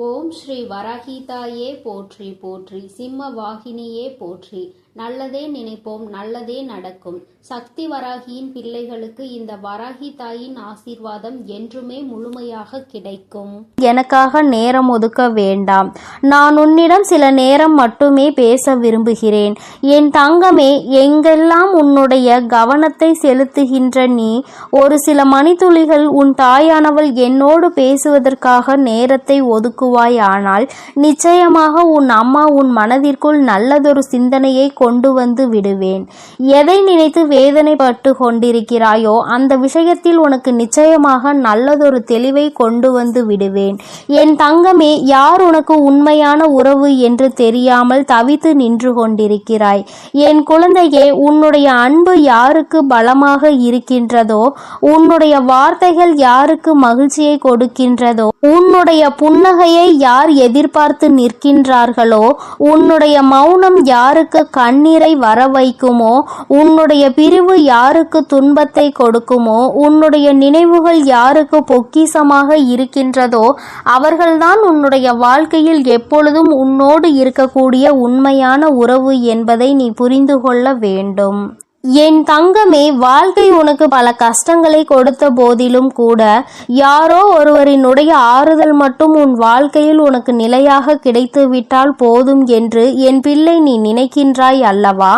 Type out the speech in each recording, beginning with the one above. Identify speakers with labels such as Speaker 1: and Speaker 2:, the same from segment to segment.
Speaker 1: ஓம் ஸ்ரீ வராகிதாயே போற்றி போற்றி, சிம்ம வாகினியே போற்றி. நல்லதே நினைப்போம், நல்லதே நடக்கும். சக்தி வராகியின் பிள்ளைகளுக்கு இந்த வராகி தாயின் ஆசீர்வாதம் என்றுமே முழுமையாக கிடைக்கும்.
Speaker 2: எனக்காக நேரம் ஒதுக்க வேண்டாம். நான் உன்னிடம் சில நேரம் மட்டுமே பேச விரும்புகிறேன். என் தங்கமே, எங்கெல்லாம் உன்னுடைய கவனத்தை செலுத்துகின்ற நீ ஒரு சில மணித்துளிகள் உன் தாயானவள் என்னோடு பேசுவதற்காக நேரத்தை ஒதுக்குவாய். ஆனால் நிச்சயமாக உன் அம்மா உன் மனதிற்குள் நல்லதொரு சிந்தனையை கொண்டு வந்து விடுவேன். எதை நினைத்து வேதனைப்பட்டு கொண்டிருக்கிறாயோ அந்த விஷயத்தில் உனக்கு நிச்சயமாக நல்லதொரு தெளிவை கொண்டு வந்து விடுவேன். என் தங்கமே, யார் உனக்கு உண்மையான உறவு என்று தெரியாமல் தவித்து நின்று கொண்டிருக்கிறாய். என் குழந்தையே, உன்னுடைய அன்பு யாருக்கு பலமாக இருக்கின்றதோ, உன்னுடைய வார்த்தைகள் யாருக்கு மகிழ்ச்சியை கொடுக்கின்றதோ, உன்னுடைய புன்னகையை யார் எதிர்பார்த்து நிற்கின்றார்களோ, உன்னுடைய மௌனம் யாருக்கு கண்ணீரை வர வைக்குமோ, உன்னுடைய பிரிவு யாருக்கு துன்பத்தை கொடுக்குமோ, உன்னுடைய நினைவுகள் யாருக்கு பொக்கிஷமாக இருக்கின்றதோ, அவர்கள்தான் உன்னுடைய வாழ்க்கையில் எப்பொழுதும் உன்னோடு இருக்கக்கூடிய உண்மையான உறவு என்பதை நீ புரிந்து கொள்ள வேண்டும். என் தங்கமே, வாழ்க்கை உனக்கு பல கஷ்டங்களை கொடுத்த போதிலும் கூட யாரோ ஒருவரினுடைய ஆறுதல் மட்டும் உன் வாழ்க்கையில் உனக்கு நிலையாக கிடைத்து விட்டால் போதும் என்று என் பிள்ளை நீ நினைக்கின்றாய் அல்லவா?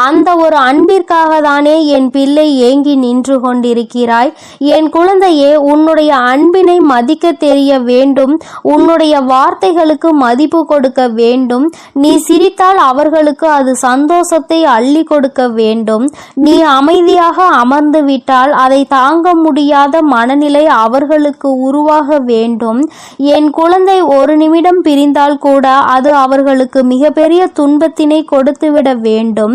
Speaker 2: அந்த ஒரு அன்பிற்காக தானே என் பிள்ளை ஏங்கி நின்று கொண்டிருக்கிறாய். என் குழந்தையே, உன்னுடைய அன்பினை மதிக்க தெரிய வேண்டும். உன்னுடைய வார்த்தைகளுக்கு மதிப்பு கொடுக்க வேண்டும். நீ சிரித்தால் அவர்களுக்கு அது சந்தோஷத்தை அள்ளி கொடுக்க வேண்டும். நீ அமைதியாக அமர்ந்து விட்டால் அதை தாங்க முடியாத மனநிலை அவர்களுக்கு உருவாக வேண்டும். என் குழந்தை, ஒரு நிமிடம் பிரிந்தால் கூட அது அவர்களுக்கு மிகப்பெரிய துன்பத்தினை கொடுத்துவிட வேண்டும்.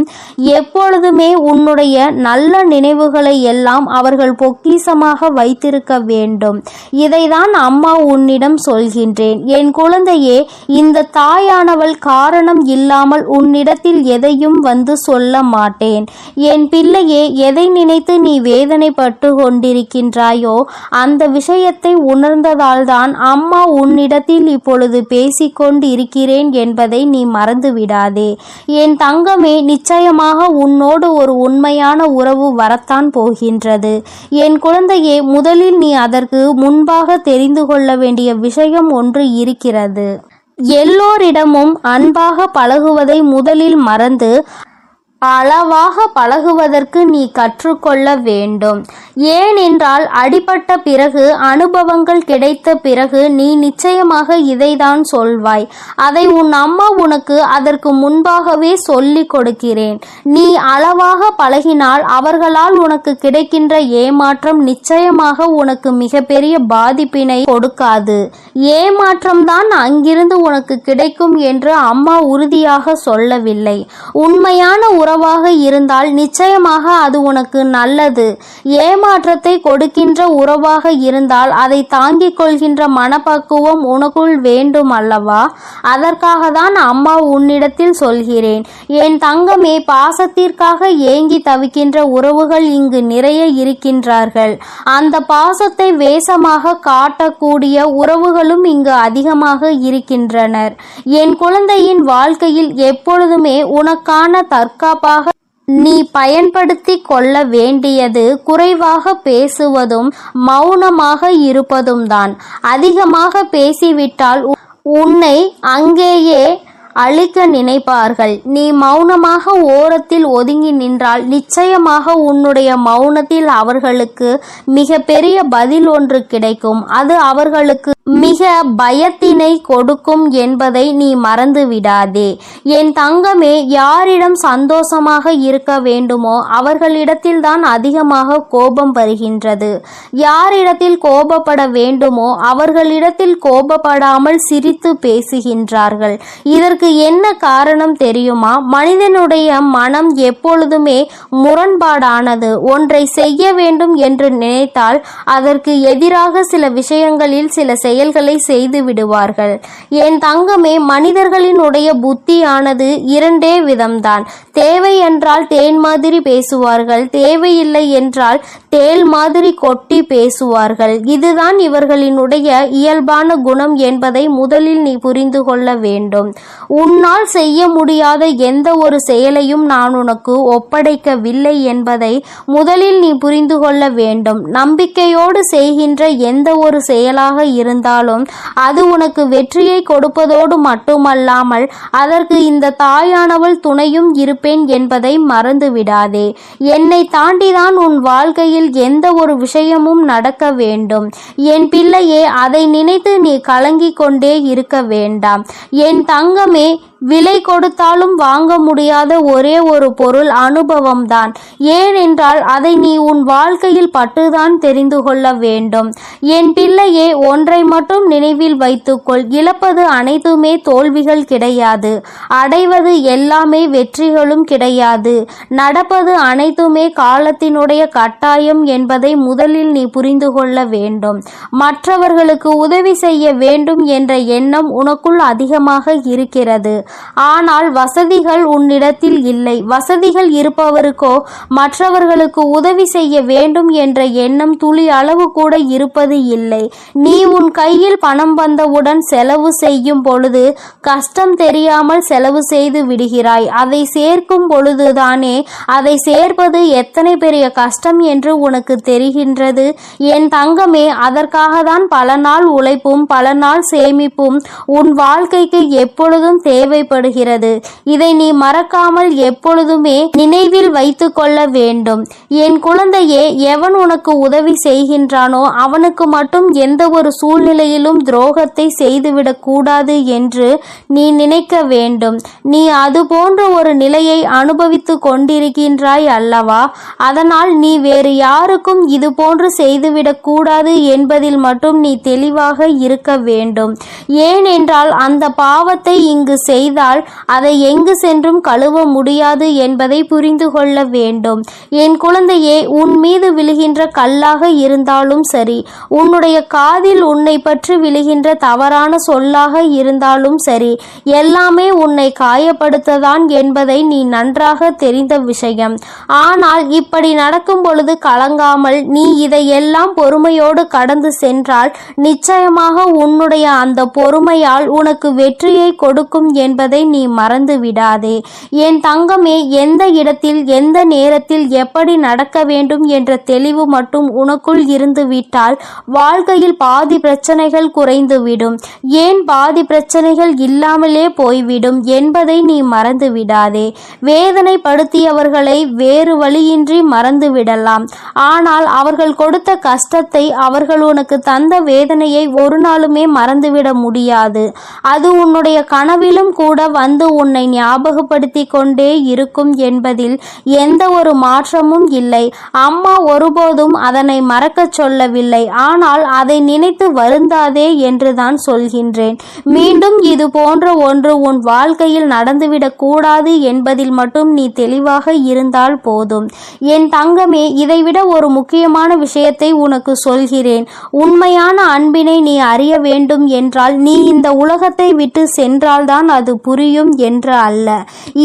Speaker 2: எப்பொழுதுமே உன்னுடைய நல்ல நினைவுகளை எல்லாம் அவர்கள் பொக்கிஷமாக வைத்திருக்க வேண்டும். இதைதான் அம்மா உன்னிடம் சொல்கின்றேன். என் குழந்தையே, இந்த தாயானவள் காரணம் இல்லாமல் உன்னிடத்தில் எதையும் வந்து சொல்ல மாட்டேன். என் பிள்ளையே, எதை நினைத்து நீ வேதனைப்பட்டு கொண்டிருக்கின்றாயோ அந்த விஷயத்தை உணர்ந்ததால்தான் அம்மா உன்னிடத்தில் இப்பொழுது பேசிக்கொண்டு இருக்கிறேன் என்பதை நீ மறந்து விடாதே. என் தங்கமே, நிச்சயமாக உன்னோடு ஒரு உண்மையான உறவு வரத்தான் போகின்றது. என் குழந்தையே, முதலில் நீ அதற்கு முன்பாக தெரிந்து கொள்ள வேண்டிய விஷயம் ஒன்று இருக்கிறது. எல்லோரிடமும் அன்பாக பழகுவதை முதலில் மறந்து அளவாக பழகுவதற்கு நீ கற்றுக்கொள்ள வேண்டும். ஏனென்றால் அடிபட்ட பிறகு, அனுபவங்கள் கிடைத்த பிறகு நீ நிச்சயமாக இதைதான் சொல்வாய். அதை உன் அம்மா உனக்கு அதற்கு முன்பாகவே சொல்லிக் கொடுக்கிறேன். நீ அளவாக பழகினால் அவர்களால் உனக்கு கிடைக்கின்ற ஏமாற்றம் நிச்சயமாக உனக்கு மிகப்பெரிய பாதிப்பினை கொடுக்காது. ஏமாற்றம்தான் அங்கிருந்து உனக்கு கிடைக்கும் என்று அம்மா உறுதியாக சொல்லவில்லை. உண்மையான உறவாக இருந்தால் நிச்சயமாக அது உனக்கு நல்லது. ஏமாற்றத்தை கொடுக்கின்ற உறவாக இருந்தால் அதை தாங்கிக் கொள்கின்ற மனப்பக்குவம் உனக்குள் வேண்டும் அல்லவா? அதற்காக தான் அம்மா உன்னிடத்தில் சொல்கிறேன். என் தங்கமே, பாசத்திற்காக ஏங்கி தவிக்கின்ற உறவுகள் இங்கு நிறைய இருக்கின்றார்கள். அந்த பாசத்தை வேஷமாக காட்டக்கூடிய உறவுகளும் இங்கு அதிகமாக இருக்கின்றனர். என் குழந்தையின் வாழ்க்கையில் எப்பொழுதுமே உனக்கான தற்காப்பாக நீ பயன்படுத்தி கொள்ள வேண்டியது குறைவாக பேசுவதும் மௌனமாக இருப்பதும் தான். அதிகமாக பேசிவிட்டால் உன்னை அங்கேயே அழிக்க நினைப்பார்கள். நீ மௌனமாக ஓரத்தில் ஒதுங்கி நின்றால் நிச்சயமாக உன்னுடைய மௌனத்தில் அவர்களுக்கு மிக பெரிய பதில் ஒன்று கிடைக்கும். அது அவர்களுக்கு மிக பயத்தினை கொடுக்கும் என்பதை நீ மறந்து விடாதே. என் தங்கமே, யாரிடம் சந்தோஷமாக இருக்க வேண்டுமோ அவர்களிடத்தில் தான் அதிகமாக கோபம் வருகின்றது. யாரிடத்தில் கோபப்பட வேண்டுமோ அவர்களிடத்தில் கோபப்படாமல் சிரித்து பேசுகின்றார்கள். இதற்கு இதற்கு என்ன காரணம் தெரியுமா? மனிதனுடைய மனம் எப்பொழுதுமே முரண்பாடானது. ஒன்றை செய்ய வேண்டும் என்று நினைத்தால் அதற்கு எதிராக சில விஷயங்களில் சில செயல்களை செய்து விடுவார்கள். என் தங்கமே, மனிதர்களினுடைய புத்தியானது இரண்டே விதம்தான். தேவை என்றால் தேன் மாதிரி பேசுவார்கள், தேவையில்லை என்றால் தேள் மாதிரி கொட்டி பேசுவார்கள். இதுதான் இவர்களினுடைய இயல்பான குணம் என்பதை முதலில் நீ புரிந்து கொள்ள வேண்டும். உன்னால் செய்ய முடியாத எந்த ஒரு செயலையும் நான் உனக்கு ஒப்படைக்கவில்லை என்பதை முதலில் நீ புரிந்து கொள்ள வேண்டும். நம்பிக்கையோடு செய்கின்ற எந்த ஒரு செயலாக இருந்தாலும் அது உனக்கு வெற்றியை கொடுப்பதோடு மட்டுமல்லாமல் அதற்கு இந்த தாயானவள் துணையும் இருப்பேன் என்பதை மறந்து விடாதே. என்னை தாண்டிதான் உன் வாழ்க்கையில் எந்த ஒரு விஷயமும் நடக்க வேண்டும். என் பிள்ளையே, அதை நினைத்து நீ கலங்கிக் கொண்டே இருக்க வேண்டாம். என் தங்கமே, விலை கொடுத்தாலும் வாங்க முடியாத ஒரே ஒரு பொருள் அனுபவம்தான். ஏனென்றால் அதை நீ உன் வாழ்க்கையில் பட்டுதான் தெரிந்து கொள்ள வேண்டும். என் பிள்ளையே, ஒன்றை மட்டும் நினைவில் வைத்துக்கொள். இழப்பது அனைத்துமே தோல்விகள் கிடையாது, அடைவது எல்லாமே வெற்றிகளும் கிடையாது. நடப்பது அனைத்துமே காலத்தினுடைய கட்டாயம் என்பதை முதலில் நீ புரிந்து கொள்ள வேண்டும். மற்றவர்களுக்கு உதவி செய்ய வேண்டும் என்ற எண்ணம் உனக்குள் அதிகமாக இருக்கிறது. ஆனால் வசதிகள் உன்னிடத்தில் இல்லை. வசதிகள் இருப்பவருக்கோ மற்றவர்களுக்கு உதவி செய்ய வேண்டும் என்ற எண்ணம் துளி அளவு கூட இருப்பது இல்லை. நீ உன் கையில் பணம் வந்தவுடன் செலவு செய்யும் பொழுது கஷ்டம் தெரியாமல் செலவு செய்து விடுகிறாய். அதை சேர்க்கும் பொழுதுதானே அதை சேர்ப்பது எத்தனை பெரிய கஷ்டம் என்று உனக்கு தெரிகின்றது. என் தங்கமே, அதற்காக தான் பல நாள் உழைப்பும் பல நாள் சேமிப்பும் உன் வாழ்க்கைக்கு எப்பொழுதும் தேவைப்படுகிறது. இதை நீ மறக்காமல் எப்பொழுதுமே நினைவில் வைத்து கொள்ள வேண்டும். என் குழந்தையே, எவன் உனக்கு உதவி செய்கின்றானோ அவனுக்கு மட்டும் எந்த ஒரு சூழ்நிலையிலும் துரோகத்தை செய்துவிடக் கூடாது என்று நீ நினைக்க வேண்டும். நீ அது போன்ற ஒரு நிலையை அனுபவித்து கொண்டிருக்கின்றாய் அல்லவா? அதனால் நீ வேறு யாருக்கும் இது போன்று செய்துவிடக் கூடாது என்பதில் மட்டும் நீ தெளிவாக இருக்க வேண்டும். ஏனென்றால் அந்த பாவத்தை இங்கு செய்தால் அதை எங்கு சென்றும் கழுவ முடியாது என்பதை புரிந்து கொள்ள வேண்டும். என் குழந்தையே, உன் மீது விழுகின்ற கல்லாக இருந்தாலும் சரி, உன்னுடைய காதில் உன்னை பற்றி விழுகின்ற தவறான சொல்லாக இருந்தாலும் சரி, எல்லாமே உன்னை காயப்படுத்ததான் என்பதை நீ நன்றாக தெரிந்த விஷயம். ஆனால் இப்படி நடக்கும் பொழுது கலங்காமல் நீ இதையெல்லாம் பொறுமையோடு கடந்து சென்றால் நிச்சயமாக உன்னுடைய அந்த பொறுமையால் உனக்கு வெற்றியை கொடுக்கும் என்பதை நீ மறந்து விடாதே. என் தங்கமே, எந்த இடத்தில் எந்த நேரத்தில் எப்படி நடக்க வேண்டும் என்ற தெளிவு மட்டும் உனக்குள் இருந்து விட்டால் வாழ்க்கையில் பாதி பிரச்சனைகள் குறைந்துவிடும். ஏன் பாதி பிரச்சனைகள் இல்லாமலே போய்விடும் என்பதை நீ மறந்து விடாதே. வேதனைப்படுத்தியவர்களை வேறு வழியின்றி மறந்து விடலாம். ஆனால் அவர்கள் கொடுத்த கஷ்டத்தை, அவர்கள் உனக்கு தந்த வேதனையை ஒரு நாளுமே மறந்துவிட முடியாது. அது உன்னுடைய கனவிலும் கூட வந்து உன்னை ஞாபகப்படுத்தி கொண்டே இருக்கும் என்பதில் எந்த ஒரு மாற்றமும் இல்லை. அம்மா ஒருபோதும் அதனை மறக்க சொல்லவில்லை. ஆனால் அதை நினைத்து வருந்தாதே என்றுதான் சொல்கின்றேன். மீண்டும் இது போன்ற ஒன்று உன் வாழ்க்கையில் நடந்துவிடக் கூடாது என்பதில் மட்டும் நீ தெளிவாக இருந்தால் போதும். என் தங்கமே, இதைவிட ஒரு முக்கியமான விஷயத்தை உனக்கு சொல்கிறேன். உண்மையான அன்பினை நீ அறிய வேண்டும் என்றால் நீ இந்த உலகத்தை விட்டு சென்றால்தான் அது புரியும் என்று அல்ல.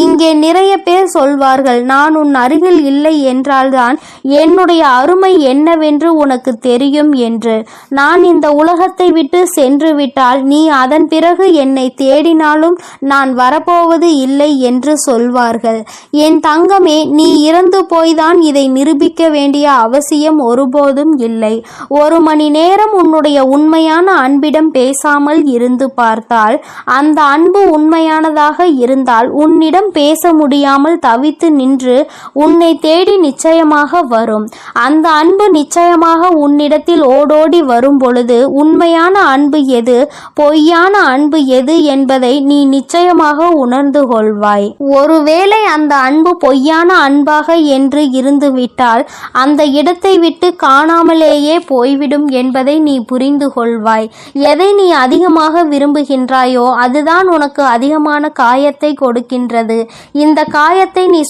Speaker 2: இங்கே நிறைய பேர் சொல்வார்கள், நான் உன் அருகில் இல்லை என்றால்தான் என்னுடைய அருமை என்னவென்று உனக்கு தெரியும் என்று. நான் இந்த உலகத்தை விட்டு சென்று விட்டால் நீ அதன் பிறகு என்னை தேடினாலும் நான் வரப்போவது இல்லை என்று சொல்வார்கள். என் தங்கமே, நீ இறந்து போய்தான் இதை நிரூபிக்க வேண்டிய அவசியம் ஒருபோதும் இல்லை. ஒரு மணி நேரம் உன்னுடைய உண்மையான அன்பிடம் பேசாமல் இருந்து பார்த்தால், அந்த அன்பு உண்மையானதாக இருந்தால் உன்னிடம் பேச முடியாமல் தவித்து நின்று உன்னை தேடி நிச்சயமாக வரும். அந்த அன்பு நிச்சயமாக உன்னிடத்தில் ஓடோடி வரும் பொழுது உண்மையான அன்பு எது, பொய்யான அன்பு எது என்பதை நீ நிச்சயமாக உணர்ந்து கொள்வாய். ஒருவேளை அந்த அன்பு பொய்யான அன்பாக என்று இருந்துவிட்டால் அந்த இடத்தை விட்டு காணாமலேயே போய்விடும் என்பதை நீ புரிந்து கொள்வாய். எதை நீ அதிகமாக விரும்புகின்றாயோ அதுதான் உனக்கு அதிகமான காயத்தை கொடுக்கின்றது. இந்த காயத்தை நீ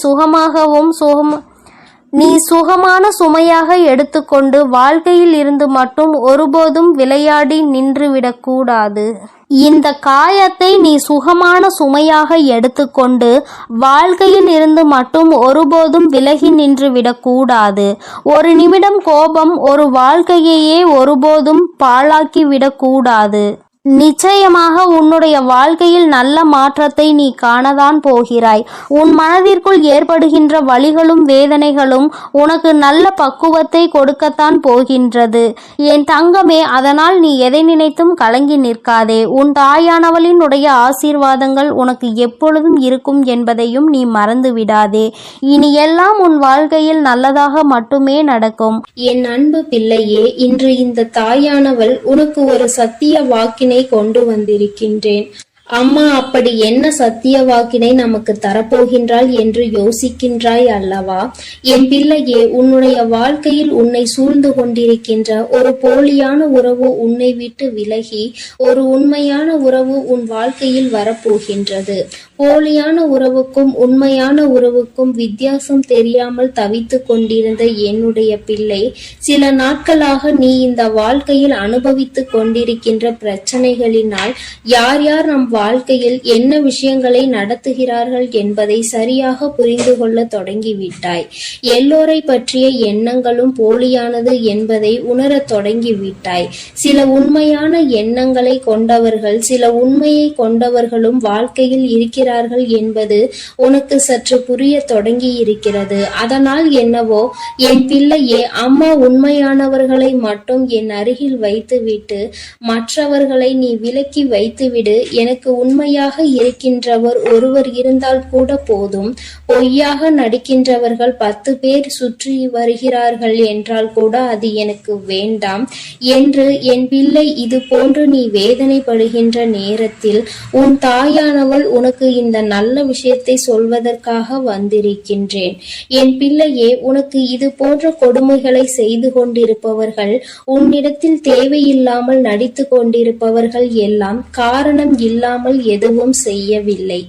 Speaker 2: சுகமான சுமையாக எடுத்துக்கொண்டு வாழ்க்கையில் இருந்து மட்டும் ஒருபோதும் விளையாடி நின்றுவிடக்கூடாது. இந்த காயத்தை நீ சுகமான சுமையாக எடுத்துக்கொண்டு வாழ்க்கையில் இருந்து மட்டும் ஒருபோதும் விலகி நின்று விடக்கூடாது. ஒரு நிமிடம் கோபம் ஒரு வாழ்க்கையையே ஒருபோதும் பாழாக்கி விடக்கூடாது. நிச்சயமாக உன்னுடைய வாழ்க்கையில் நல்ல மாற்றத்தை நீ காணதான் போகிறாய். உன் மனதிற்குள் ஏற்படுகின்ற வலிகளும் வேதனைகளும் உனக்கு நல்ல பக்குவத்தை கொடுக்கத்தான் போகின்றது என் தங்கமே. அதனால் நீ எதை நினைத்தும் கலங்கி நிற்காதே. உன் தாயானவளினுடைய ஆசீர்வாதங்கள் உனக்கு எப்பொழுதும் இருக்கும் என்பதையும் நீ மறந்து விடாதே. இனி எல்லாம் உன் வாழ்க்கையில் நல்லதாக மட்டுமே நடக்கும்.
Speaker 1: என் அன்பு பிள்ளையே, இன்று இந்த தாயானவள் உனக்கு ஒரு சத்திய வாக்கினை கொண்டு வந்திருக்கின்றேன். அம்மா அப்படி என்ன சத்திய வாக்கினை நமக்கு தரப்போகின்றாள் என்று யோசிக்கின்றாய் அல்லவா? என் பிள்ளையே, உன்னுடைய வாழ்க்கையில் உன்னை சூழ்ந்து கொண்டிருக்கின்ற ஒரு போலியான உறவு உன்னை விட்டு விலகி ஒரு உண்மையான உறவு உன் வாழ்க்கையில் வரப்போகின்றது. போலியான உறவுக்கும் உண்மையான உறவுக்கும் வித்தியாசம் தெரியாமல் தவித்து கொண்டிருந்த என்னுடைய பிள்ளை, சில நாட்களாக நீ இந்த வாழ்க்கையில் அனுபவித்து கொண்டிருக்கின்ற பிரச்சனைகளினால் யார் யார் நம் வாழ்க்கையில் என்ன விஷயங்களை நடத்துகிறார்கள் என்பதை சரியாக புரிந்து கொள்ள தொடங்கிவிட்டாய். எல்லோரை பற்றிய எண்ணங்களும் போலியானது என்பதை உணரத் தொடங்கிவிட்டாய். சில உண்மையான எண்ணங்களை கொண்டவர்கள், சில உண்மையை கொண்டவர்களும் வாழ்க்கையில் இருக்கிறார்கள் என்பது உனக்கு சற்று புரிய தொடங்கி இருக்கிறது. அதனால் என்னவோ என் பிள்ளையே, அம்மா உண்மையானவர்களை மட்டும் என் அருகில் வைத்துவிட்டு மற்றவர்களை நீ விலக்கி வைத்துவிடு. எனக்கு உண்மையாக இருக்கின்றவர் ஒருவர் இருந்தால் கூட போதும். பொய்யாக நடிக்கின்றவர்கள் 10 பேர் சுற்றி வருகிறார்கள் என்றால் கூட அது எனக்கு வேண்டாம் என்று என் பிள்ளை, இது போன்று நீ வேதனைப்படுகின்ற நேரத்தில் உன் தாயானவள் உனக்கு இந்த நல்ல விஷயத்தை சொல்வதற்காக வந்திருக்கின்றேன். என் பிள்ளையே, உனக்கு இது போன்ற கொடுமைகளை செய்து கொண்டிருப்பவர்கள், உன்னிடத்தில் தேவையில்லாமல் நடித்து கொண்டிருப்பவர்கள் எல்லாம் காரணம் இல்லாமல் எதுவும் செய்யவில்லை.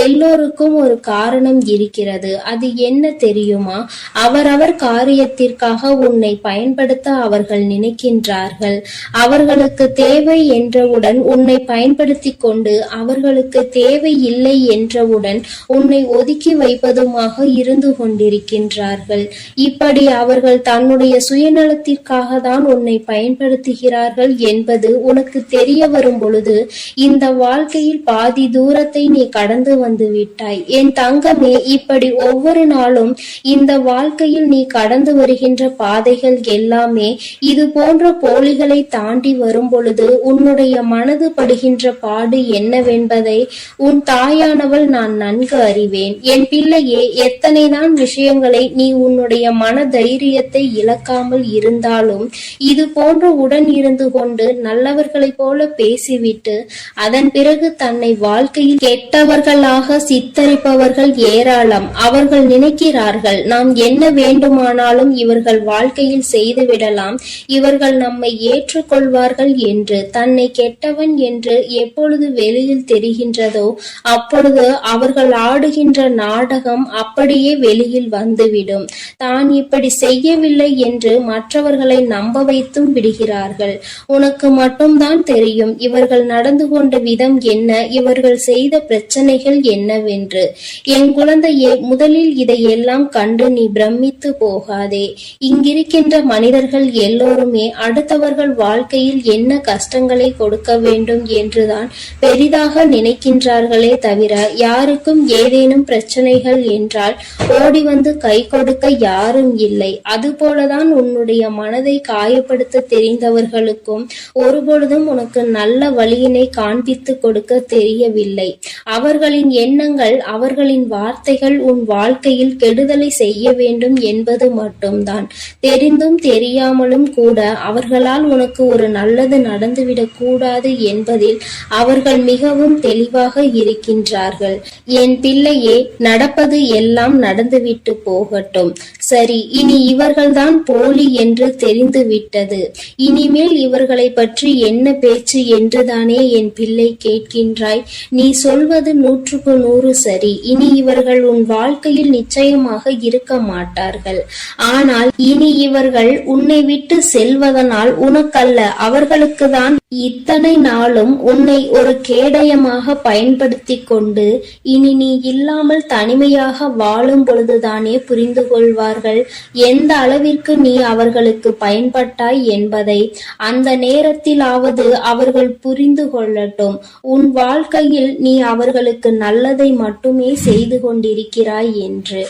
Speaker 1: எல்லோருக்கும் ஒரு காரணம் இருக்கிறது. அது என்ன தெரியுமா? அவரவர் காரியத்திற்காக உன்னை பயன்படுத்த அவர்கள் நினைக்கின்றார்கள். அவர்களுக்கு தேவை என்றவுடன் உன்னை பயன்படுத்தி கொண்டு அவர்களுக்கு தேவை இல்லை என்றவுடன் உன்னை ஒதுக்கி வைப்பதுமாக இருந்து கொண்டிருக்கின்றார்கள். இப்படி அவர்கள் தன்னுடைய சுயநலத்திற்காக தான் உன்னை பயன்படுத்துகிறார்கள் என்பது உனக்கு தெரிய வரும் பொழுது இந்த வாழ்க்கையில் பாதி தூரத்தை நீ கடந்து வந்து விட்டாய். என் தங்கமே, இப்படி ஒவ்வொரு நாளும் இந்த வாழ்க்கையில் நீ கடந்து வருகின்ற பாதைகள் எல்லாமே இது போன்ற போலிகளை தாண்டி வரும் பொழுது உன்னுடைய மனது படுகின்ற பாடு என்னவென்பதை உன் தாயானவள் நான் நன்கு அறிவேன். என் பிள்ளையே, எத்தனைதான் விஷயங்களை நீ உன்னுடைய மன தைரியத்தை இழக்காமல் இருந்தாலும் இது போன்ற உடன் இருந்து கொண்டு நல்லவர்களைப் போல பேசிவிட்டு அதன் பிறகு தன்னை வாழ்க்கையில் கெட்டவர்களாக சித்தரிப்பவர்கள் ஏராளம். அவர்கள் நினைக்கிறார்கள், நாம் என்ன வேண்டுமானாலும் இவர்கள் வாழ்க்கையில் செய்துவிடலாம், இவர்கள் நம்மை ஏற்றுக்கொள்வார்கள் என்று. தன்னை கெட்டவன் என்று எப்பொழுது வெளியில் தெரிகின்றதோ அப்பொழுது அவர்கள் ஆடுகின்ற நாடகம் அப்படியே வெளியில் வந்துவிடும். தான் இப்படி செய்யவில்லை என்று மற்றவர்களை நம்ப வைத்தும் விடுகிறார்கள். உனக்கு மட்டும்தான் தெரியும் இவர்கள் நடந்து கொண்ட விதம் என்ன, இவர்கள் செய்த பிரச்சனைகள் என்னவென்று. என் குழந்தையே, முதலில் இதையெல்லாம் கண்டு நீ பிரமித்து போகாதே. இங்கிருக்கின்ற மனிதர்கள் எல்லோருமே அடுத்தவர்கள் வாழ்க்கையில் என்ன கஷ்டங்களை கொடுக்க வேண்டும் என்றுதான் பெரிதாக நினைக்கின்றார்களே தவிர யாருக்கும் ஏதேனும் பிரச்சனைகள் என்றால் ஓடி வந்து கை கொடுக்க யாரும் இல்லை. அதுபோலதான் உன்னுடைய மனதை காயப்படுத்த தெரிந்தவர்களுக்கும் ஒருபொழுதும் உனக்கு நல்ல வழியினை காண்பித்து கொடுக்க தெரியவில்லை. அவர்களின் எண்ணங்கள், அவர்களின் வார்த்தைகள் உன் வாழ்க்கையில் கெடுதலை செய்ய வேண்டும் என்பது மட்டும்தான். தெரிந்தும் தெரியாமலும் கூட அவர்களால் உனக்கு ஒரு நல்லது நடந்துவிடக் கூடாது என்பதில் அவர்கள் மிகவும் தெளிவாக இருக்கின்றார்கள். என் பிள்ளையே, நடப்பது எல்லாம் நடந்துவிட்டு போகட்டும். சரி, இனி இவர்கள்தான் போலி என்று தெரிந்துவிட்டது. இனிமேல் இவர்களை பற்றி என்ன பேச்சு என்றுதானே என் பிள்ளை கேட்கின்றாய்? நீ சொல்வது 100% சரி. இனி இவர்கள் உன் வாழ்க்கையில் நிச்சயமாக இருக்க மாட்டார்கள். ஆனால் இனி இவர்கள் உன்னை விட்டு செல்வதனால் உனக்கல்ல, அவர்களுக்குதான் இத்தனை நாளும் உன்னை ஒரு கேடயமாக பயன்படுத்தி கொண்டு இனி நீ இல்லாமல் தனிமையாக வாழும் பொழுதுதானே புரிந்து கொள்வார்கள் எந்த அளவிற்கு நீ அவர்களுக்கு பயன்பட்டாய் என்பதை. அந்த நேரத்திலாவது அவர்கள் புரிந்து கொள்ளட்டும். உன் வாழ்க்கையில் நீ அவர்களுக்கு நல்லதை மட்டுமே செய்து கொண்டிருக்கிறாய் என்று.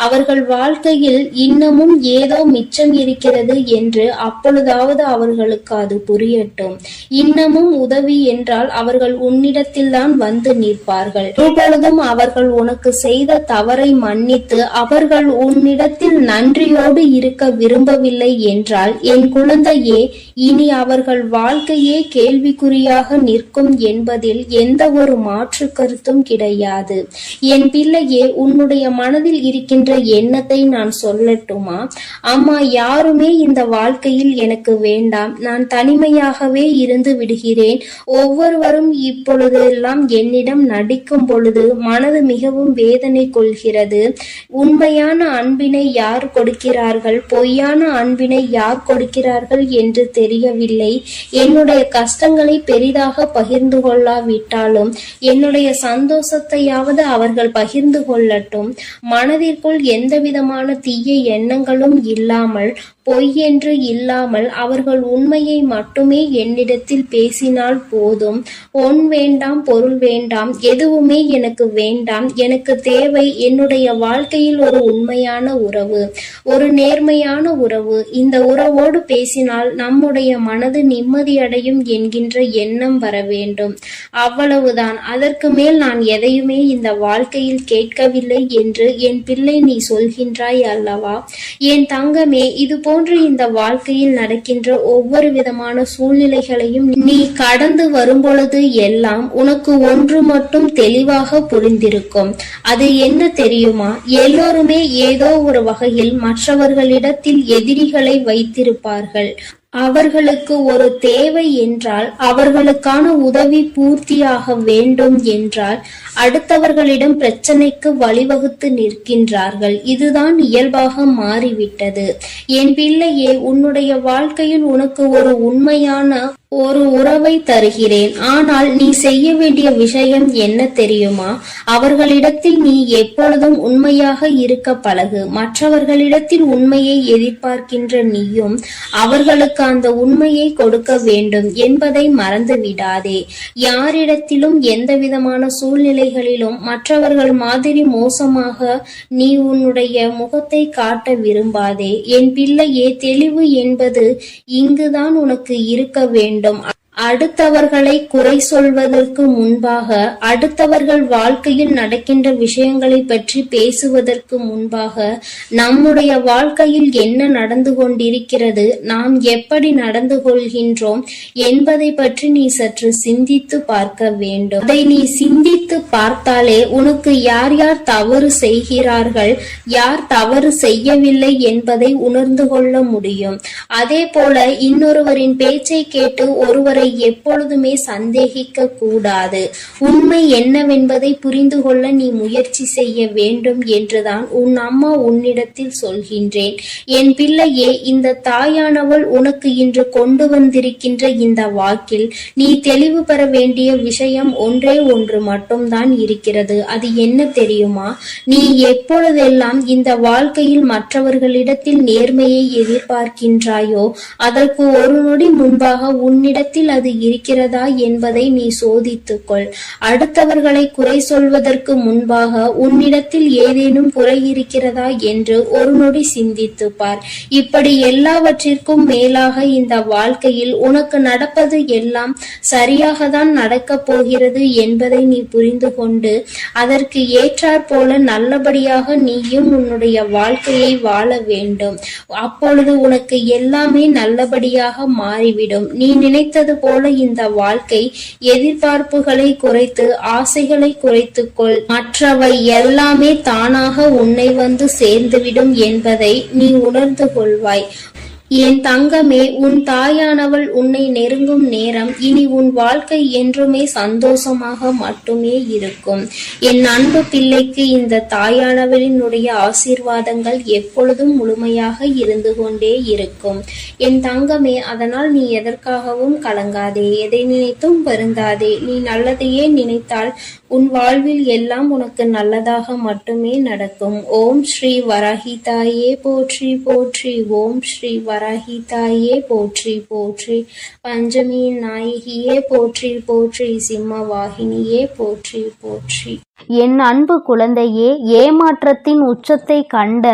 Speaker 1: அவர்கள் வாழ்க்கையில் இன்னமும் ஏதோ மிச்சம் இருக்கிறது என்று அப்பொழுதாவது அவர்களுக்கு அது புரியட்டும். இன்னமும் உதவி என்றால் அவர்கள் உன்னிடத்தில்தான் வந்து நிற்பார்கள். எப்பொழுதும் அவர்கள் உனக்கு செய்த தவறை மன்னித்து அவர்கள் உன்னிடத்தில் நன்றியோடு இருக்க விரும்பவில்லை என்றால் என் குழந்தையே, இனி அவர்கள் வாழ்க்கையே கேள்விக்குறியாக நிற்கும் என்பதில் எந்த ஒரு மாற்று கருத்தும் கிடையாது. என் பிள்ளையே, உன்னுடைய மனதில் இருக்கின்ற எண்ணத்தை நான் சொல்லட்டுமா? அம்மா, யாருமே இந்த வாழ்க்கையில் எனக்கு வேண்டாம், நான் தனிமையாகவே இருந்து விடுகிறேன். ஒவ்வொருவரும் இப்பொழுதெல்லாம் என்னிடம் நடிக்கும் பொழுது மனது மிகவும் வேதனை கொள்கிறது. உண்மையான அன்பினை யார் கொடுக்கிறார்கள், பொய்யான அன்பினை யார் கொடுக்கிறார்கள் என்று தெரியவில்லை. என்னுடைய கஷ்டங்களை பெரிதாக பகிர்ந்து கொள்ளாவிட்டாலும் என்னுடைய சந்தோஷத்தையாவது அவர்கள் பகிர்ந்து கொள்ளட்டும். மனதிற்குள் எந்தவிதமான தீய எண்ணங்களும் இல்லாமல், பொய் என்று இல்லாமல் அவர்கள் உண்மையை மட்டுமே என்னிடத்தில் பேசினால் போதும். பொன் வேண்டாம், பொருள் வேண்டாம், எதுவுமே எனக்கு வேண்டாம். எனக்கு தேவை என்னுடைய வாழ்க்கையில் ஒரு உண்மையான உறவு, ஒரு நேர்மையான உறவு. இந்த உறவோடு பேசினால் நம்முடைய மனது நிம்மதியடையும் என்கின்ற எண்ணம் வர வேண்டும். அவ்வளவுதான். அதற்கு மேல் நான் எதையுமே இந்த வாழ்க்கையில் கேட்கவில்லை என்று என் பிள்ளை நீ சொல்கின்றாய் அல்லவா? என் தங்கமே, இது போன்ற இந்த வாழ்க்கையில் நடக்கின்ற ஒவ்வொரு விதமான சூழ்நிலைகளையும் நீ கடந்து வரும்பொழுது எல்லாம் உனக்கு ஒன்று மட்டும் தெளிவாக புரிந்திருக்கும். அது என்ன தெரியுமா? எல்லோருமே ஏதோ ஒரு வகையில் மற்றவர்களிடத்தில் எதிரிகளை வைத்திருப்பார்கள். அவர்களுக்கு ஒரு தேவை என்றால், அவர்களுக்கான உதவி பூர்த்தியாக வேண்டும் என்றால் அடுத்தவர்களிடம் பிரச்சனைக்கு வழிவகுத்து நிற்கின்றார்கள். இதுதான் இயல்பாக மாறிவிட்டது. என் பிள்ளையே, உன்னுடைய வாழ்க்கையில் உனக்கு ஒரு உண்மையான ஒரு உறவை தருகிறேன். ஆனால் நீ செய்ய வேண்டிய விஷயம் என்ன தெரியுமா? அவர்களிடத்தில் நீ எப்பொழுதும் உண்மையாக இருக்க பழகு. மற்றவர்களிடத்தில் உண்மையை எதிர்பார்க்கின்ற நீயும் அவர்களுக்கு அந்த உண்மையை கொடுக்க வேண்டும் என்பதை மறந்து விடாதே. யாரிடத்திலும் எந்த விதமான சூழ்நிலைகளிலும் மற்றவர்கள் மாதிரி மோசமாக நீ உன்னுடைய முகத்தை காட்ட விரும்பாதே. என் பிள்ளையே, தெளிவு என்பது இங்குதான் உனக்கு இருக்க வேண்டும். அடுத்தவர்களை குறை சொல்வதற்கு முன்பாக, அடுத்தவர்கள் வாழ்க்கையில் நடக்கின்ற விஷயங்களை பற்றி பேசுவதற்கு முன்பாக, நம்முடைய வாழ்க்கையில் என்ன நடந்து கொண்டிருக்கிறது, நாம் எப்படி நடந்து கொள்கின்றோம் என்பதை பற்றி நீ சற்று சிந்தித்து பார்க்க வேண்டும். அதை நீ சிந்தித்து பார்த்தாலே உனக்கு யார் யார் தவறு செய்கிறார்கள், யார் தவறு செய்யவில்லை என்பதை உணர்ந்து கொள்ள முடியும். அதே போல இன்னொருவரின் பேச்சை கேட்டு ஒருவரை எப்பொழுதுமே சந்தேகிக்க கூடாது. உண்மை என்னவென்பதை புரிந்து கொள்ள நீ முயற்சி செய்ய வேண்டும் என்றுதான் உன் அம்மா உன்னிடத்தில் சொல்கின்றேன். என் பிள்ளையே, இந்த தாயானவள் உனக்கு இன்று கொண்டு வந்திருக்கின்ற இந்த வாக்கில் நீ தெளிவு பெற வேண்டிய விஷயம் ஒன்றே ஒன்று மட்டும்தான் இருக்கிறது. அது என்ன தெரியுமா? நீ எப்பொழுதெல்லாம் இந்த வாழ்க்கையில் மற்றவர்களிடத்தில் நேர்மையை எதிர்பார்க்கின்றாயோ அதற்கு ஒரு நொடி முன்பாக உன்னிடத்தில் அது இருக்கிறதா என்பதை நீ சோதித்துக்கொள். அடுத்தவர்களை குறை சொல்வதற்கு முன்பாக உன்னிடத்தில் ஏதேனும் குறை இருக்கிறதா என்று ஒரு நொடி சிந்தித்து பார். இப்படி எல்லாவற்றிற்கும் மேலாக இந்த வாழ்க்கையில் உனக்கு நடப்பது எல்லாம் சரியாக தான் நடக்கப் போகிறது என்பதை நீ புரிந்து கொண்டு அதற்கு ஏற்றாற் போல நல்லபடியாக நீயும் உன்னுடைய வாழ்க்கையை வாழ வேண்டும். அப்பொழுது உனக்கு எல்லாமே நல்லபடியாக மாறிவிடும். நீ நினைத்தது போல இந்த வாழ்க்கை. எதிர்பார்ப்புகளை குறைத்து ஆசைகளை குறைத்துக்கொள். மற்றவை எல்லாமே தானாக உன்னை வந்து சேர்ந்துவிடும் என்பதை நீ உணர்ந்து கொள்வாய். என் தங்கமே, உன் தாயானவள் உன்னை நெருங்கும் நேரம் இனி உன் வாழ்க்கை என்றுமே சந்தோஷமாக மட்டுமே இருக்கும். என் அன்பு பிள்ளைக்கு இந்த தாயானவளினுடைய ஆசீர்வாதங்கள் எப்பொழுதும் முழுமையாக இருந்து கொண்டே இருக்கும். என் தங்கமே, அதனால் நீ எதற்காகவும் கலங்காதே, எதை நினைத்தும் வருந்தாதே. நீ நல்லதையே நினைத்தால் உன் வாழ்வில் எல்லாம் உனக்கு நல்லதாக மட்டுமே நடக்கும். ஓம் ஸ்ரீ வராகி தாயே போற்றி போற்றி. ஓம் ஸ்ரீ வராகி தாயே போற்றி போற்றி. பஞ்சமியின் நாயகியே போற்றி போற்றி. சிம்ம வாகினியே போற்றி போற்றி.
Speaker 2: என் அன்பு குழந்தையே, ஏமாற்றத்தின் உச்சத்தை கண்ட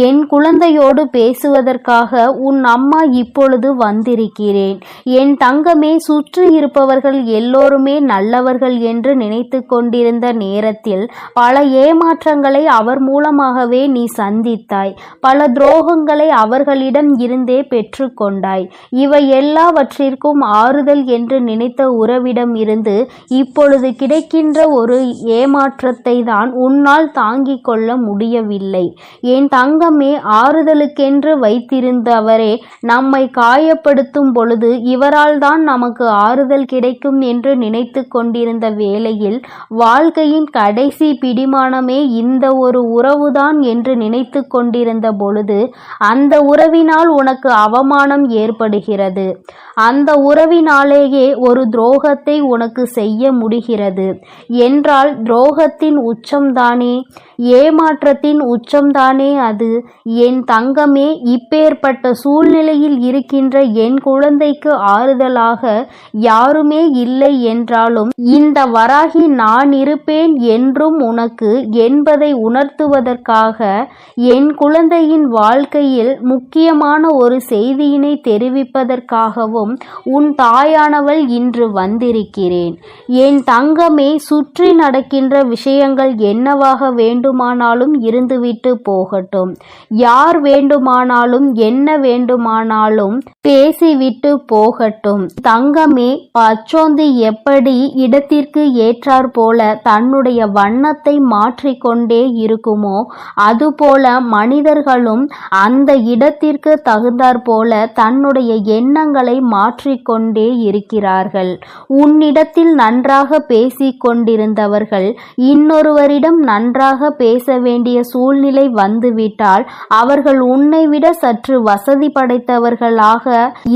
Speaker 2: என் குழந்தையோடு பேசுவதற்காக உன் அம்மா இப்பொழுது வந்திருக்கிறேன். என் தங்கமே, சுற்றி இருப்பவர்கள் எல்லோருமே நல்லவர்கள் என்று நினைத்து கொண்டிருந்த நேரத்தில் பல ஏமாற்றங்களை அவர் மூலமாகவே நீ சந்தித்தாய். பல துரோகங்களை அவர்களிடம் இருந்தே பெற்று கொண்டாய். இவை எல்லாவற்றிற்கும் ஆறுதல் என்று நினைத்த உறவிடம் இருந்து இப்பொழுது கிடைக்கின்ற ஒரு ஏமாற்றத்தை தான் உன்னால் தாங்கிக் கொள்ள முடியவில்லை. என் தங்கமே, ஆறுதலுக்கென்று வைத்திருந்தவரே நம்மை காயப்படுத்தும் பொழுது இவரால் தான் நமக்கு ஆறுதல் கிடைக்கும் என்று நினைத்து கொண்டிருந்த வேளையில் வாழ்க்கையின் கடைசி பிடிமானமே இந்த ஒரு உறவுதான் என்று நினைத்து கொண்டிருந்த பொழுது அந்த உறவினால் உனக்கு அவமானம் ஏற்படுகிறது. அந்த உறவினாலேயே ஒரு துரோகத்தை உனக்கு செய்ய முடிகிறது என்றால் துரோகத்தின் உச்சம்தானே, ஏமாற்றத்தின் உச்சம்தானே அது. என் தங்கமே, இப்பேற்பட்ட சூழ்நிலையில் இருக்கின்ற என் குழந்தைக்கு ஆறுதலாக யாருமே இல்லை என்றாலும் இந்த வராகி நான் இருப்பேன் என்றும் உனக்கு என்பதை உணர்த்துவதற்காக என் குழந்தையின் வாழ்க்கையில் முக்கியமான ஒரு செய்தியினை தெரிவிப்பதற்காகவும் உன் தாயானவள் இன்று வந்திருக்கிறேன். என் தங்கமே, சுற்றி நடக்கின்ற விஷயங்கள் என்னவாக வேண்டுமானாலும் இருந்துவிட்டு போகட்டும். யார் வேண்டுமானாலும் என்ன வேண்டுமானாலும் பேசிவிட்டு போகட்டும். தங்கமே, பச்சோந்தி எப்படி இடத்திற்கு ஏற்றாற் போல தன்னுடைய வண்ணத்தை மாற்றிக்கொண்டே இருக்குமோ அதுபோல மனிதர்களும் அந்த இடத்திற்கு தகுந்தாற் போல தன்னுடைய எண்ணங்களை மாற்றிக்கொண்டே இருக்கிறார்கள். உன்னிடத்தில் நன்றாக பேசிக் கொண்டிருந்தவர்கள் இன்னொருவரிடம் நன்றாக பேச வேண்டிய சூழ்நிலை வந்துவிட்டால் அவர்கள் உன்னை விட சற்று வசதி படைத்தவர்களாக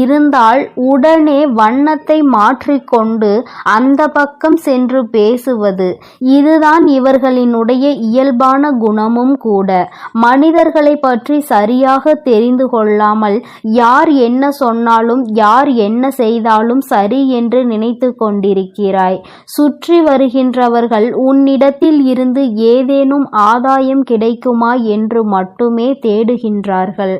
Speaker 2: இருந்தால் உடனே வண்ணத்தை மாற்றிக்கொண்டு அந்த பக்கம் சென்று பேசுவது, இதுதான் இவர்களினுடைய இயல்பான குணமும் கூட. மனிதர்களை பற்றி சரியாக தெரிந்து கொள்ளாமல் யார் என்ன சொன்னாலும் யார் என்ன செய்தாலும் சரி என்று நினைத்து கொண்டிருக்கிறாய். சுற்றி வருகின்றவர்கள் உன்னிடத்தில் இருந்து ஏதேனும் ஆதாயம் கிடைக்குமா என்று மட்டுமே தேடுகின்றார்கள்.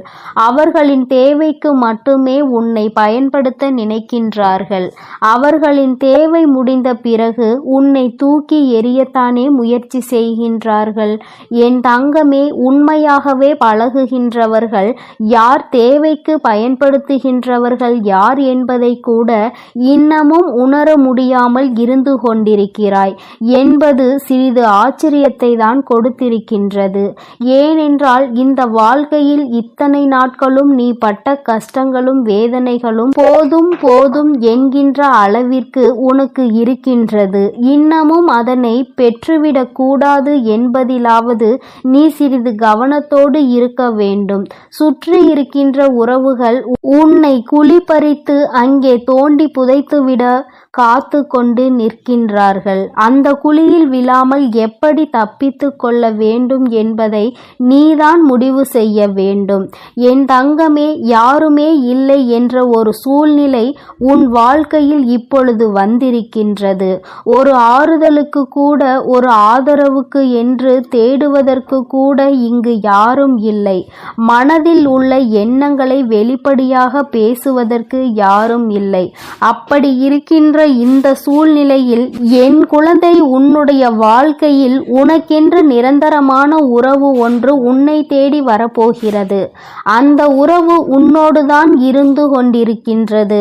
Speaker 2: அவர்களின் தேவைக்கு மட்டுமே உன்னை பயன்படுத்த நினைக்கின்றார்கள். அவர்களின் தேவை முடிந்த பிறகு உன்னை தூக்கி எறியத்தானே முயற்சி செய்கின்றார்கள். என் தங்கமே, உண்மையாகவே பழகுகின்றவர்கள் யார், தேவைக்கு பயன்படுத்துகின்றவர்கள் யார் என்பதை கூட இன்னமும் உணர முடியாமல் இருந்து கொண்டிருக்கிறாய் என்பது சிறிது ஆச்சரியத்தை தான் கொடுத்திருக்கின்றது. ஏனென்றால் இந்த வாழ்க்கையில் இத்தனை நாட்களும் நீ பட்ட கஷ்டங்களும் வேதனைகளும் போதும் போதும் என்கின்ற அளவிற்கு உனக்கு இருக்கின்றது. இன்னமும் அதனை பெற்றுவிடக் கூடாது என்பதிலாவது நீ சிறிது கவனத்தோடு இருக்க வேண்டும். சுற்றி இருக்கின்ற உறவுகள் உன்னை குழிபறித்து அங்கே தோண்டி புதைத்துவிட காத்து கொண்டு நிற்கின்றார்கள். அந்த குழியில் விழாமல் எப்படி தப்பித்து கொள்ள வேண்டும் என்பதை நீதான் முடிவு செய்ய வேண்டும். என் தங்கமே, யாருமே இல்லை என்ற ஒரு சூழ்நிலை உன் வாழ்க்கையில் இப்பொழுது வந்திருக்கின்றது. ஒரு ஆறுதலுக்கு கூட, ஒரு ஆதரவுக்கு என்று தேடுவதற்கு கூட இங்கு யாரும் இல்லை. மனதில் உள்ள எண்ணங்களை வெளிப்படையாக பேசுவதற்கு யாரும் இல்லை. அப்படி இருக்கின்ற இந்த சூழ்நிலையில் என் குழந்தை உன்னுடைய உன்னுடைய வாழ்க்கையில் உனக்கென்று நிரந்தரமான உறவு ஒன்று உன்னை தேடி வரப்போகிறது. அந்த உறவு உன்னோடுதான் இருந்து கொண்டிருக்கின்றது.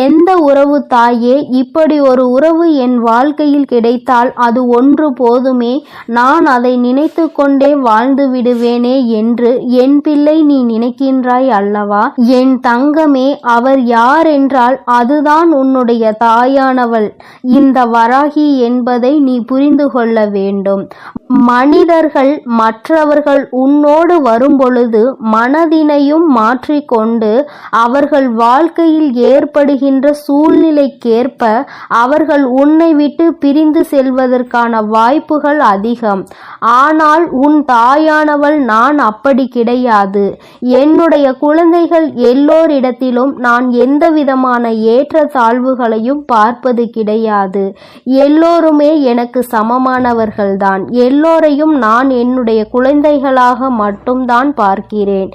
Speaker 2: எந்த உறவு தாயே? இப்படி ஒரு உறவு என் வாழ்க்கையில் கிடைத்தால் அது ஒன்று போதுமே, நான் அதை நினைத்து கொண்டே வாழ்ந்து விடுவேனே என்று என் பிள்ளை நீ நினைக்கின்றாய் அல்லவா? என் தங்கமே, அவர் யார் என்றால் அதுதான் உன்னுடைய தாயானவள், இந்த வராகி என்பதை நீ புரிந்து கொள்ள வேண்டும். மனிதர்கள் மற்றவர்கள் உன்னோடு வரும்பொழுது மனதினையும் மாற்றிக்கொண்டு அவர்கள் வாழ்க்கையில் ஏற்படுகின்ற சூழ்நிலைக்கேற்ப அவர்கள் உன்னை விட்டு பிரிந்து செல்வதற்கான வாய்ப்புகள் அதிகம். ஆனால் உன் தாயானவள் நான் அப்படி கிடையாது. என்னுடைய குழந்தைகள் எல்லோரிடத்திலும் நான் எந்த விதமான ஏற்ற தாழ்வுகளையும் பார்ப்பது கிடையாது. எல்லோருமே எனக்கு சமமானவர்கள்தான். எல்லோரையும் நான் என்னுடைய குழந்தைகளாக மட்டும்தான் பார்க்கிறேன்.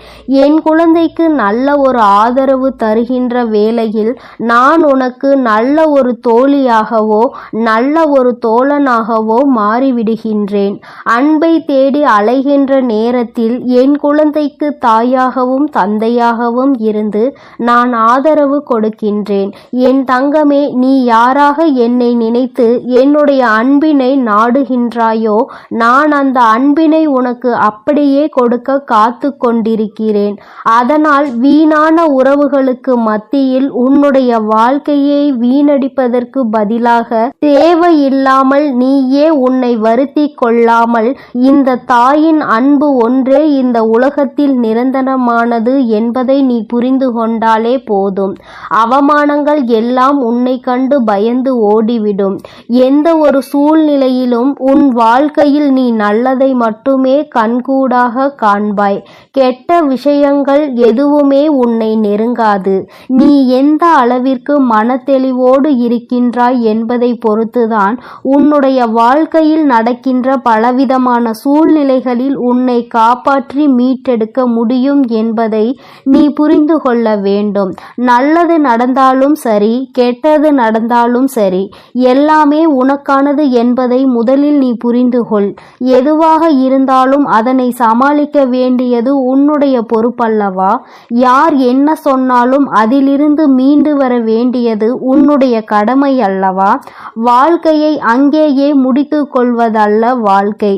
Speaker 2: என் குழந்தைக்கு நல்ல ஒரு ஆதரவு தருகின்ற வேளையில் நான் உனக்கு நல்ல ஒரு தோழியாகவோ நல்ல ஒரு தோழனாகவோ மாறிவிடுகின்றேன். அன்பை தேடி அலைகின்ற நேரத்தில் என் குழந்தைக்கு தாயாகவும் தந்தையாகவும் இருந்து நான் ஆதரவு கொடுக்கின்றேன். என் தங்கமே, நீ யாராக என்னை நினைத்து என்னுடைய அன்பினை நாடுகின்றாயோ, நான் அந்த அன்பினை உனக்கு அப்படியே கொடுக்க காத்து கொண்டிருக்கிறேன். அதனால் வீணான உறவுகளுக்கு மத்தியில் உன்னுடைய வாழ்க்கையை வீணடிப்பதற்கு பதிலாக தேவையில்லாமல் நீயே உன்னை வருத்தி கொள்ளாமல் இந்த தாயின் அன்பு ஒன்றே இந்த உலகத்தில் நிரந்தரமானது என்பதை நீ புரிந்து கொண்டாலே போதும். அவமானங்கள் எல்லாம் உன்னை கண்டு பயந்து ஓடிவிடும். எந்த ஒரு சூழ்நிலையிலும் உன் வாழ்க்கையில் நீ நல்லதை மட்டுமே கண்கூடாக காண்பாய். கெட்ட விஷயங்கள் எதுவுமே உன்னை நெருங்காது. நீ எந்த அளவிற்கு மனத்தெளிவோடு இருக்கின்றாய் என்பதை பொறுத்துதான் உன்னுடைய வாழ்க்கையில் நடக்கின்ற பலவிதமான சூழ்நிலைகளில் உன்னை காப்பாற்றி மீட்டெடுக்க முடியும் என்பதை நீ புரிந்து கொள்ள வேண்டும். நல்லது நடந்தாலும் சரி, கெட்டது நடந்தாலும் சரி, எல்லாமே உனக்கானது என்பதை முதலில் நீ புரிந்து கொள். எதுவாக இருந்தாலும் அதனை சமாளிக்க வேண்டியது உன்னுடைய பொறுப்பல்லவா? யார் என்ன சொன்னாலும் அதிலிருந்து மீண்டு வர வேண்டியது உன்னுடைய கடமை அல்லவா? வாழ்க்கையை அங்கேயே முடித்து கொள்வதல்ல வாழ்க்கை.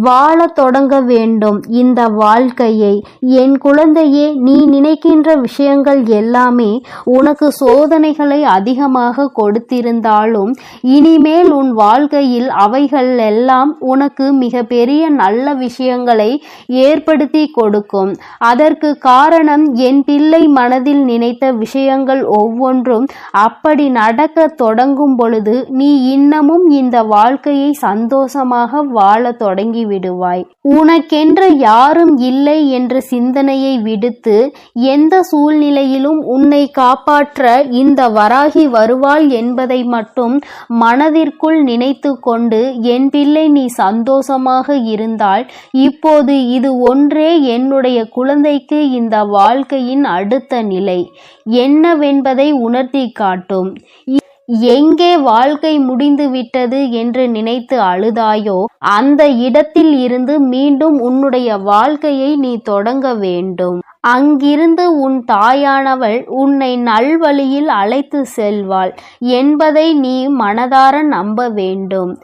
Speaker 2: வாழ தொடங்க வேண்டும் இந்த வாழ்க்கையை. என் குழந்தையே, நீ நினைக்கின்ற விஷயங்கள் எல்லாமே உனக்கு சோதனைகளை அதிகமாக கொடுத்திருந்தாலும் இனிமேல் உன் வாழ்க்கையில் அவைகள் எல்லாம் உனக்கு மிக பெரிய நல்ல விஷயங்களை ஏற்படுத்தி கொடுக்கும். அதற்கு காரணம் என் பிள்ளை மனதில் நினைத்த விஷயங்கள் ஒவ்வொன்றும் அப்படி நடக்க தொடங்கும் பொழுது நீ இன்னமும் இந்த வாழ்க்கையை சந்தோஷமாக வாழ தொடங்கி விடுவாய். உனக்கென்று யாரும் இல்லை என்ற சிந்தனையை விடுத்து எந்த சூழ்நிலையிலும் உன்னை காப்பாற்ற இந்த வராகி வருவாள் என்பதை மட்டும் மனதிற்குள் நினைத்து கொண்டு என் பிள்ளை நீ சந்தோஷமாக இருந்தால் இப்போது இது ஒன்றே என்னுடைய குழந்தைக்கு இந்த வாழ்க்கையின் அடுத்த நிலை என்னவென்பதை உணர்த்தி காட்டும். எங்கே வாழ்க்கை முடிந்து விட்டது என்று நினைத்து அழுதாயோ அந்த இடத்தில் இருந்து மீண்டும் உன்னுடைய வாழ்க்கையை நீ தொடங்க வேண்டும். அங்கிருந்து உன் தாயானவள் உன்னை நல்வழியில் அழைத்து செல்வாள் என்பதை நீ மனதார நம்ப வேண்டும்.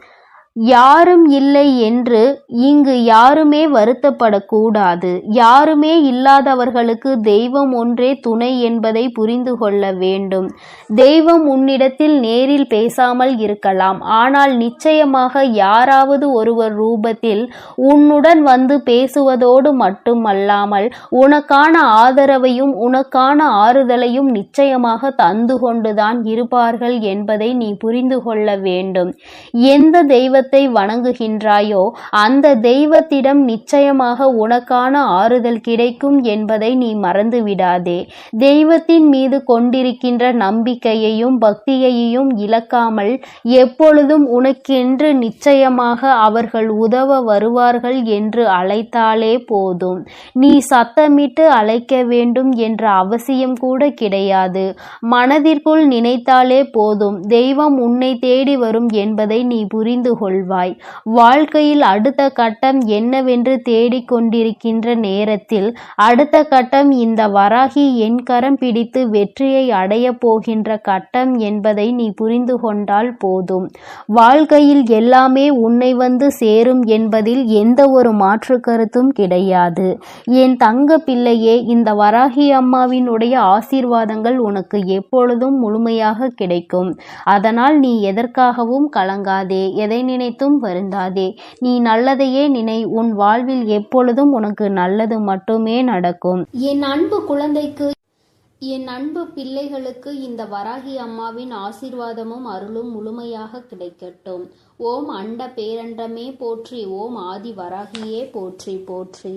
Speaker 2: யாரும் இல்லை என்று இங்கு யாருமே வருத்தப்படக்கூடாது. யாருமே இல்லாதவர்களுக்கு தெய்வம் ஒன்றே துணை என்பதை புரிந்து கொள்ள வேண்டும். தெய்வம் உன்னிடத்தில் நேரில் பேசாமல் இருக்கலாம், ஆனால் நிச்சயமாக யாராவது ஒருவர் ரூபத்தில் உன்னுடன் வந்து பேசுவதோடு மட்டுமல்லாமல் உனக்கான ஆதரவையும் உனக்கான ஆறுதலையும் நிச்சயமாக தந்து கொண்டுதான் இருப்பார்கள் என்பதை நீ புரிந்து கொள்ள வேண்டும். எந்த தெய்வத்தை வணங்குகின்றாயோ அந்த தெய்வத்திடம் நிச்சயமாக உனக்கான ஆறுதல் கிடைக்கும் என்பதை நீ மறந்து விடாதே. தெய்வத்தின் மீது கொண்டிருக்கின்ற நம்பிக்கையையும் பக்தியையும் இழக்காமல் எப்பொழுதும் உனக்கென்று நிச்சயமாக அவர்கள் உதவ வருவார்கள் என்று அழைத்தாலே போதும். நீ சத்தமிட்டு அழைக்க வேண்டும் என்ற அவசியம் கூட கிடையாது. மனதிற்குள் நினைத்தாலே போதும், தெய்வம் உன்னை தேடி வரும் என்பதை நீ புரிந்து கொள். கொள்வாய். வாழ்க்கையில் அடுத்த கட்டம் என்னவென்று தேடிக்கொண்டிருக்கின்ற நேரத்தில் அடுத்த கட்டம் இந்த வராகி என் கரம் பிடித்து வெற்றியை அடையப் போகின்ற கட்டம் என்பதை நீ புரிந்து கொண்டால் போதும். வாழ்க்கையில் எல்லாமே உன்னை வந்து சேரும் என்பதில் எந்த ஒரு மாற்று கருத்தும் கிடையாது. என் தங்க பிள்ளையே, இந்த வராகி அம்மாவினுடைய ஆசீர்வாதங்கள் உனக்கு எப்பொழுதும் முழுமையாக கிடைக்கும். அதனால் நீ எதற்காகவும் கலங்காதே, எதை நினைத்தும் வருந்தாதே. நீ நல்லதையே நினை. உன் வாழ்வில் எப்பொழுதும் உனக்கு நல்லது மட்டுமே நடக்கும்.
Speaker 1: என் அன்பு குழந்தைக்கு, என் அன்பு பிள்ளைகளுக்கு இந்த வராகி அம்மாவின் ஆசீர்வாதமும் அருளும் முழுமையாக கிடைக்கட்டும். ஓம் அண்ட பேரண்டமே போற்றி. ஓம் ஆதி வராகியே போற்றி போற்றி.